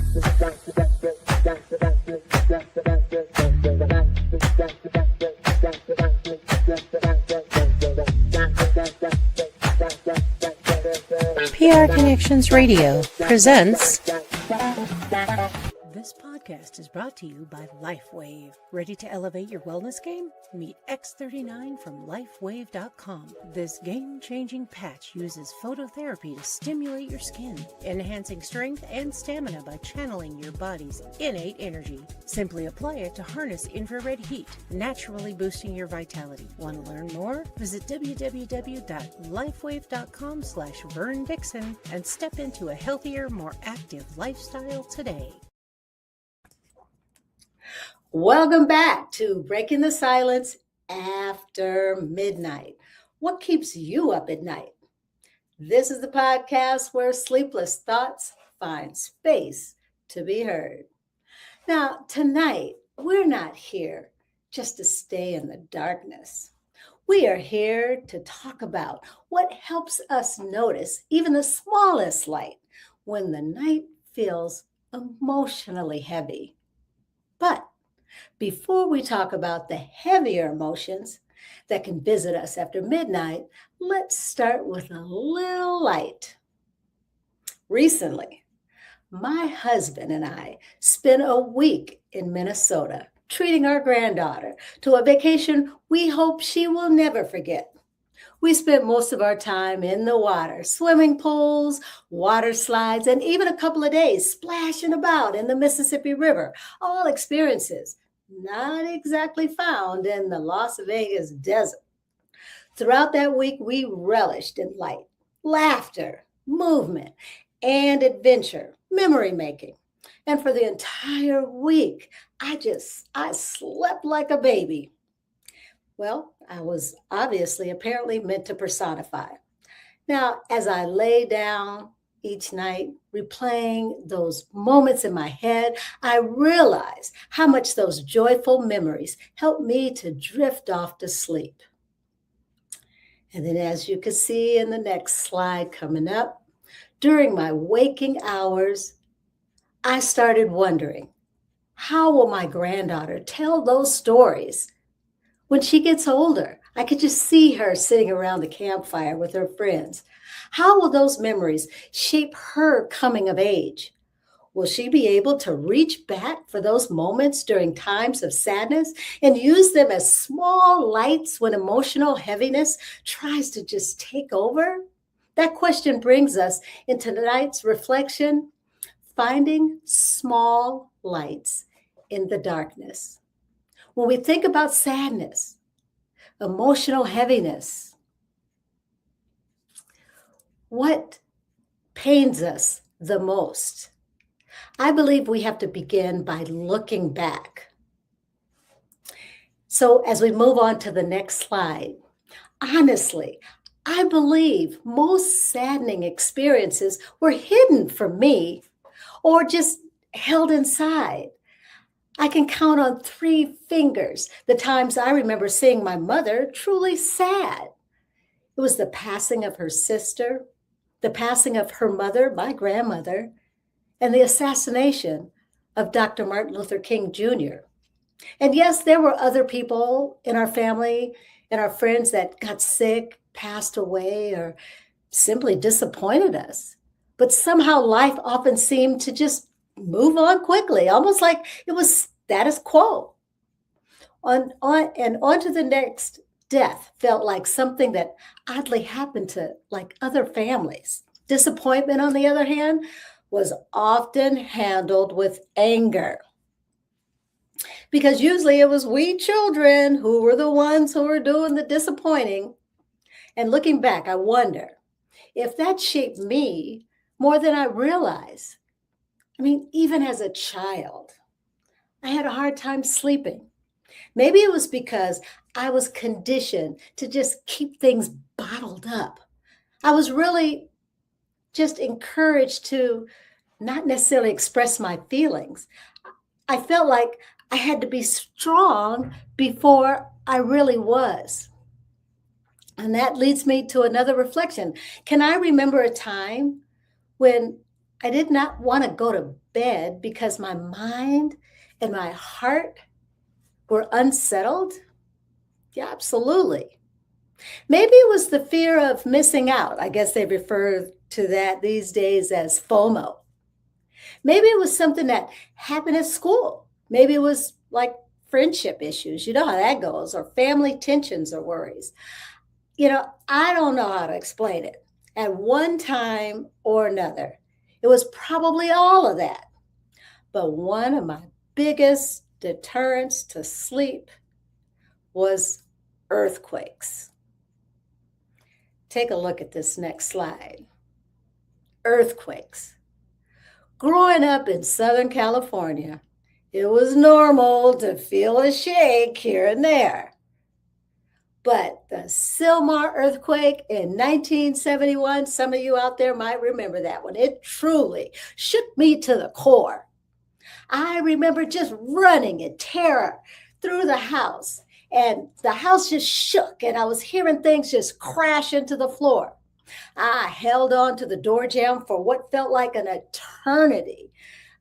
PR Connections Radio presents. This podcast is brought to you by LifeWave. Ready to elevate your wellness game? Meet X39 from LifeWave.com. This game-changing patch uses phototherapy to stimulate your skin, enhancing strength and stamina by channeling your body's innate energy. Simply apply it to harness infrared heat, naturally boosting your vitality. Want to learn more? Visit www.lifewave.com/Vern Dixon and step into a healthier, more active lifestyle today. Welcome back to Breaking the Silence After Midnight. What keeps you up at night? This is the podcast where sleepless thoughts find space to be heard. Now, tonight, we're not here just to stay in the darkness. We are here to talk about what helps us notice even the smallest light when the night feels emotionally heavy. But before we talk about the heavier emotions that can visit us after midnight, let's start with a little light. Recently, my husband and I spent a week in Minnesota treating our granddaughter to a vacation we hope she will never forget. We spent most of our time in the water, swimming pools, water slides, and even a couple of days splashing about in the Mississippi River, all experiences not exactly found in the Las Vegas desert. Throughout that week, we relished in light, laughter, movement, and adventure, memory making. And for the entire week, I slept like a baby. Well, I was apparently meant to personify. Now, as I lay down each night, replaying those moments in my head, I realized how much those joyful memories helped me to drift off to sleep. And then, as you can see in the next slide coming up, during my waking hours, I started wondering, how will my granddaughter tell those stories when she gets older? I could just see her sitting around the campfire with her friends. How will those memories shape her coming of age? Will she be able to reach back for those moments during times of sadness and use them as small lights when emotional heaviness tries to just take over? That question brings us into tonight's reflection, finding small lights in the darkness. When we think about sadness, emotional heaviness, what pains us the most? I believe we have to begin by looking back. So as we move on to the next slide, honestly, I believe most saddening experiences were hidden from me or just held inside. I can count on 3 fingers the times I remember seeing my mother truly sad. It was the passing of her sister, the passing of her mother, my grandmother, and the assassination of Dr. Martin Luther King Jr. And yes, there were other people in our family and our friends that got sick, passed away, or simply disappointed us. But somehow life often seemed to just move on quickly, almost like it was status quo. On to the next. Death felt like something that oddly happened to like other families. Disappointment, on the other hand, was often handled with anger, because usually it was we children who were the ones who were doing the disappointing. And looking back, I wonder if that shaped me more than I realized. I mean, even as a child, I had a hard time sleeping. Maybe it was because I was conditioned to just keep things bottled up. I was really just encouraged to not necessarily express my feelings. I felt like I had to be strong before I really was. And that leads me to another reflection. Can I remember a time when I did not want to go to bed because my mind and my heart were unsettled. Yeah, absolutely. Maybe it was the fear of missing out. I guess they refer to that these days as FOMO. Maybe it was something that happened at school. Maybe it was like friendship issues. You know how that goes, or family tensions or worries. I don't know how to explain it. At one time or another, it was probably all of that. But one of my biggest deterrents to sleep was earthquakes. Take a look at this next slide. Earthquakes. Growing up in Southern California, it was normal to feel a shake here and there. But the Sylmar earthquake in 1971, some of you out there might remember that one. It truly shook me to the core. I remember just running in terror through the house, and the house just shook, and I was hearing things just crash into the floor. I held on to the door jamb for what felt like an eternity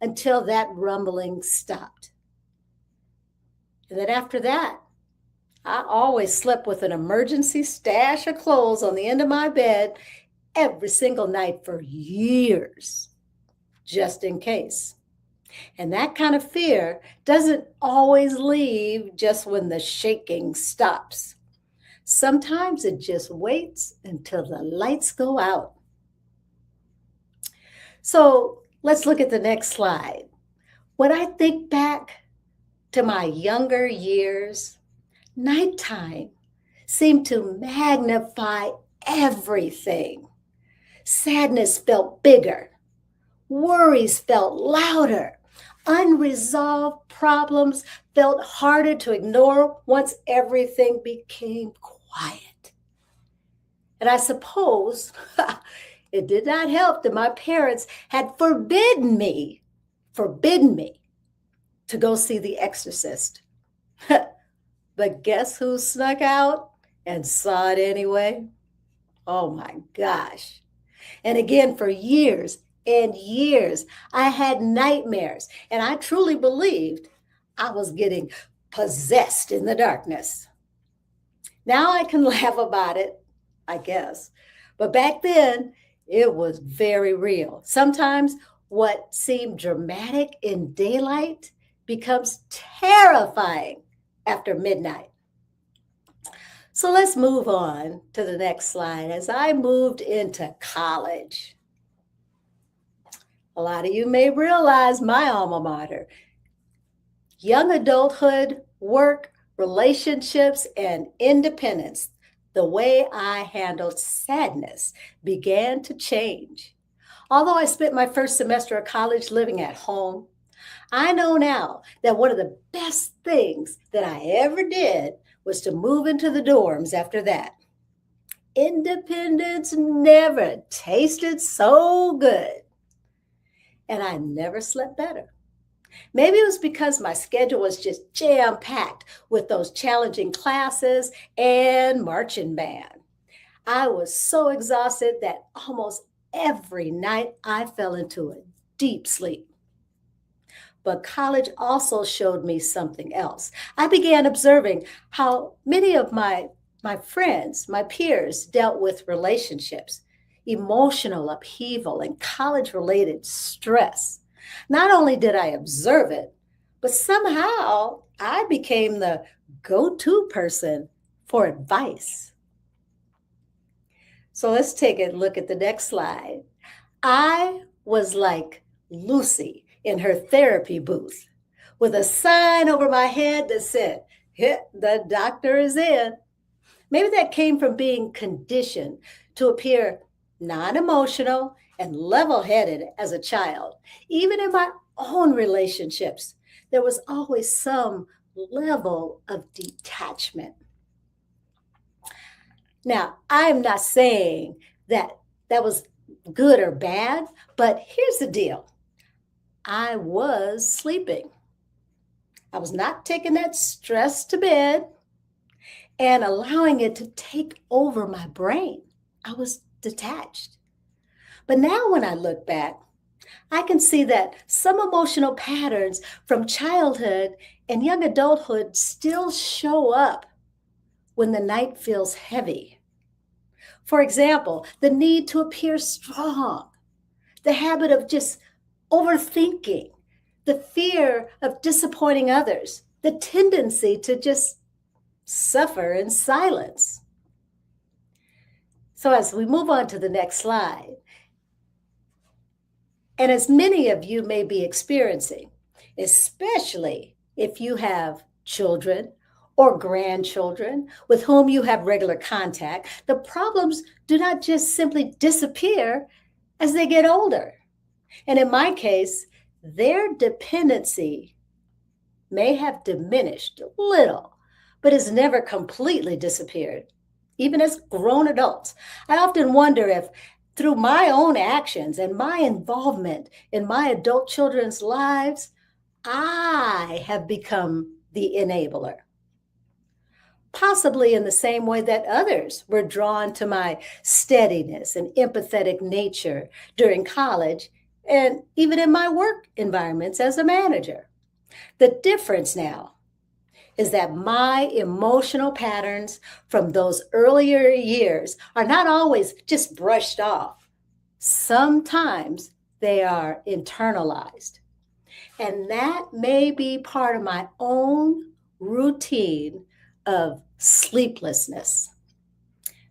until that rumbling stopped. And then after that, I always slept with an emergency stash of clothes on the end of my bed every single night for years, just in case. And that kind of fear doesn't always leave just when the shaking stops. Sometimes it just waits until the lights go out. So let's look at the next slide. When I think back to my younger years, nighttime seemed to magnify everything. Sadness felt bigger. Worries felt louder. Unresolved problems felt harder to ignore once everything became quiet. And I suppose it did not help that my parents had forbidden me to go see The Exorcist. But guess who snuck out and saw it anyway? Oh my gosh. And again, for years and years, I had nightmares, and I truly believed I was getting possessed in the darkness. Now I can laugh about it, I guess. But back then, it was very real. Sometimes what seemed dramatic in daylight becomes terrifying after midnight. So let's move on to the next slide. As I moved into college, a lot of you may realize my alma mater. Young adulthood, work, relationships, and independence, the way I handled sadness began to change. Although I spent my first semester of college living at home, I know now that one of the best things that I ever did was to move into the dorms after that. Independence never tasted so good. And I never slept better. Maybe it was because my schedule was just jam-packed with those challenging classes and marching band. I was so exhausted that almost every night I fell into a deep sleep. But college also showed me something else. I began observing how many of my friends, my peers, dealt with relationships, emotional upheaval, and college-related stress. Not only did I observe it, but somehow I became the go-to person for advice. So let's take a look at the next slide. I was like Lucy in her therapy booth with a sign over my head that said, "The doctor is in." Maybe that came from being conditioned to appear non-emotional and level-headed as a child. Even in my own relationships, there was always some level of detachment. Now, I'm not saying that was good or bad, but here's the deal. I was sleeping. I was not taking that stress to bed and allowing it to take over my brain. I was detached. But now when I look back, I can see that some emotional patterns from childhood and young adulthood still show up when the night feels heavy. For example, the need to appear strong, the habit of just overthinking, the fear of disappointing others, the tendency to just suffer in silence. So, as we move on to the next slide, and as many of you may be experiencing, especially if you have children or grandchildren with whom you have regular contact, the problems do not just simply disappear as they get older. And in my case, their dependency may have diminished a little, but has never completely disappeared, even as grown adults. I often wonder if through my own actions and my involvement in my adult children's lives, I have become the enabler. Possibly in the same way that others were drawn to my steadiness and empathetic nature during college and even in my work environments as a manager. The difference now is that my emotional patterns from those earlier years are not always just brushed off. Sometimes they are internalized. And that may be part of my own routine of sleeplessness.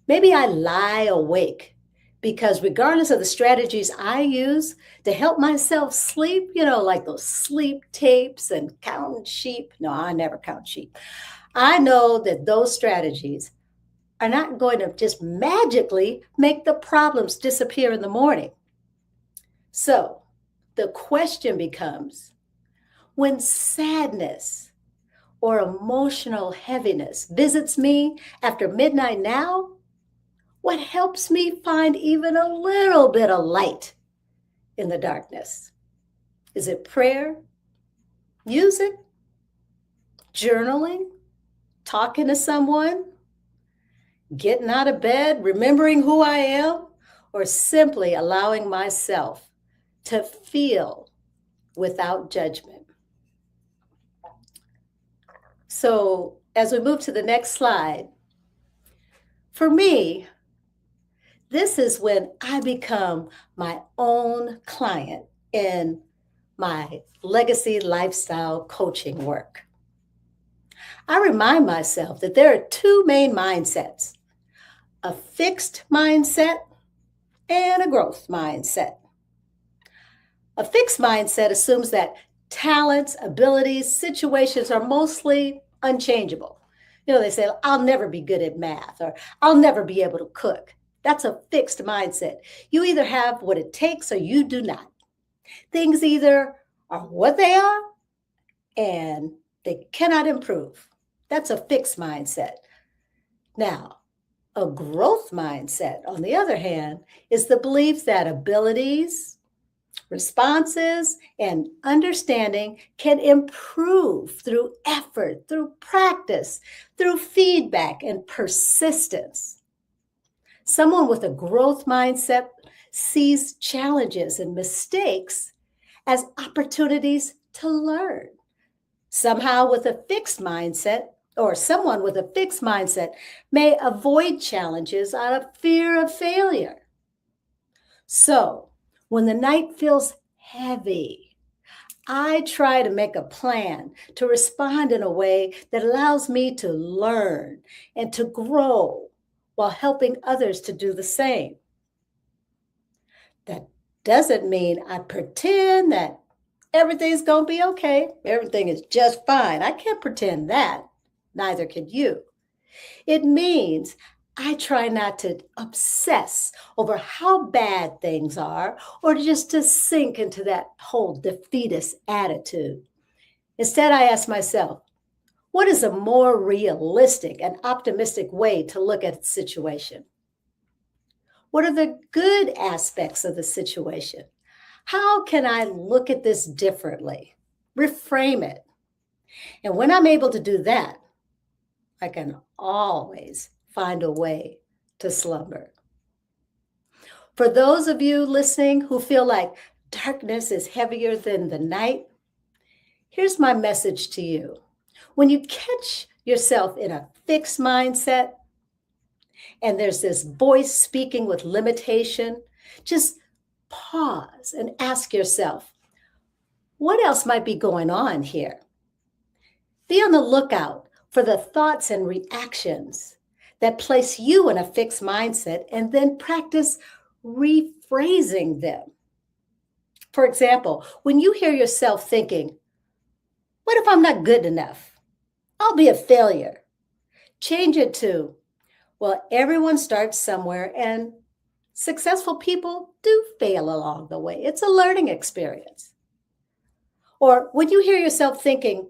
Maybe I lie awake because regardless of the strategies I use to help myself sleep, like those sleep tapes and counting sheep. No, I never count sheep. I know that those strategies are not going to just magically make the problems disappear in the morning. So the question becomes, when sadness or emotional heaviness visits me after midnight now, what helps me find even a little bit of light in the darkness? Is it prayer, music, journaling, talking to someone, getting out of bed, remembering who I am, or simply allowing myself to feel without judgment? So as we move to the next slide, for me, this is when I become my own client in my legacy lifestyle coaching work. I remind myself that there are two main mindsets: a fixed mindset and a growth mindset. A fixed mindset assumes that talents, abilities, situations are mostly unchangeable. They say, I'll never be good at math, or I'll never be able to cook. That's a fixed mindset. You either have what it takes or you do not. Things either are what they are and they cannot improve. That's a fixed mindset. Now, a growth mindset, on the other hand, is the belief that abilities, responses, and understanding can improve through effort, through practice, through feedback and persistence. Someone with a growth mindset sees challenges and mistakes as opportunities to learn. Someone with a fixed mindset may avoid challenges out of fear of failure. So, when the night feels heavy, I try to make a plan to respond in a way that allows me to learn and to grow while helping others to do the same. That doesn't mean I pretend that everything's going to be okay. Everything is just fine. I can't pretend that. Neither can you. It means I try not to obsess over how bad things are or just to sink into that whole defeatist attitude. Instead, I ask myself, what is a more realistic and optimistic way to look at the situation? What are the good aspects of the situation? How can I look at this differently? Reframe it. And when I'm able to do that, I can always find a way to slumber. For those of you listening who feel like darkness is heavier than the night, here's my message to you. When you catch yourself in a fixed mindset and there's this voice speaking with limitation, just pause and ask yourself, what else might be going on here? Be on the lookout for the thoughts and reactions that place you in a fixed mindset, and then practice rephrasing them. For example, when you hear yourself thinking, what if I'm not good enough? I'll be a failure. Change it to, well, everyone starts somewhere and successful people do fail along the way. It's a learning experience. Or when you hear yourself thinking,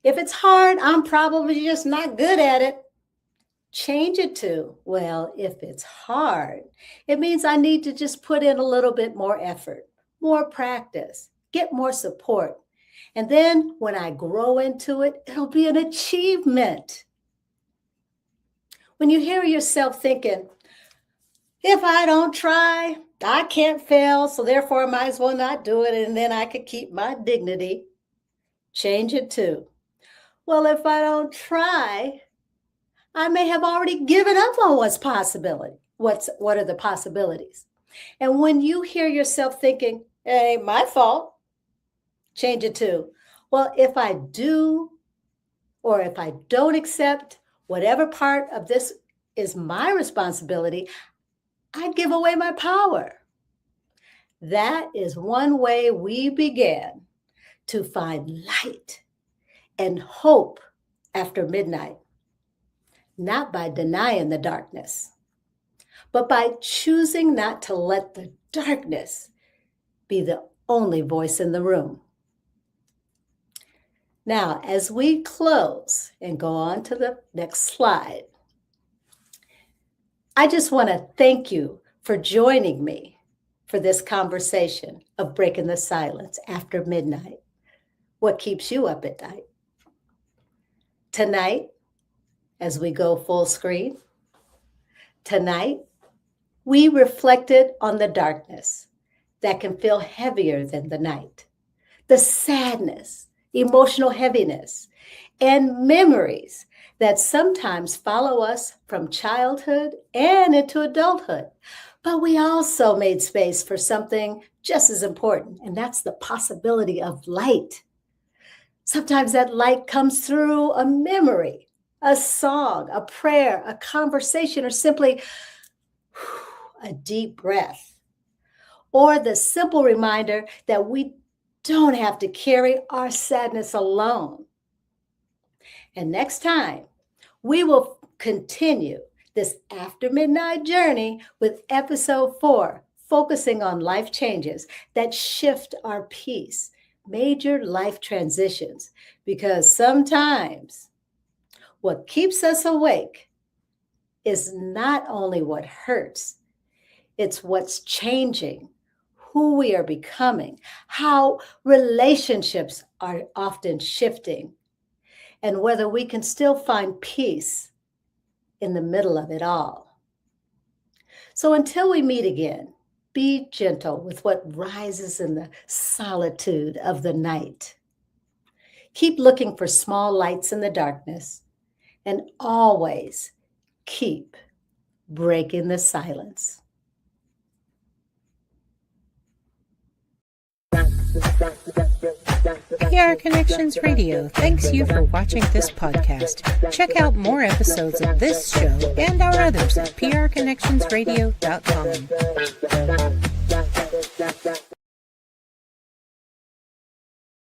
if it's hard, I'm probably just not good at it. Change it to, well, if it's hard, it means I need to just put in a little bit more effort, more practice, get more support. And then when I grow into it, it'll be an achievement. When you hear yourself thinking, if I don't try, I can't fail, so therefore I might as well not do it, and then I could keep my dignity. Change it to, well, if I don't try, I may have already given up on what's possibility. What are the possibilities? And when you hear yourself thinking, it ain't my fault, change it to, well, if I do, or if I don't accept whatever part of this is my responsibility, I'd give away my power. That is one way we began to find light and hope after midnight, not by denying the darkness, but by choosing not to let the darkness be the only voice in the room. Now, as we close and go on to the next slide, I just want to thank you for joining me for this conversation of breaking the silence after midnight. What keeps you up at night? Tonight, as we go full screen, tonight, we reflected on the darkness that can feel heavier than the night, the sadness, emotional heaviness, and memories that sometimes follow us from childhood and into adulthood. But we also made space for something just as important, and that's the possibility of light. Sometimes that light comes through a memory, a song, a prayer, a conversation, or simply a deep breath, or the simple reminder that we don't have to carry our sadness alone. And next time, we will continue this After Midnight journey with episode 4, focusing on life changes that shift our peace, major life transitions, because sometimes what keeps us awake is not only what hurts, it's what's changing, who we are becoming, how relationships are often shifting, and whether we can still find peace in the middle of it all. So until we meet again, be gentle with what rises in the solitude of the night. Keep looking for small lights in the darkness, and always keep breaking the silence. PR Connections Radio thanks you for watching this podcast. Check out more episodes of this show and our others at prconnectionsradio.com.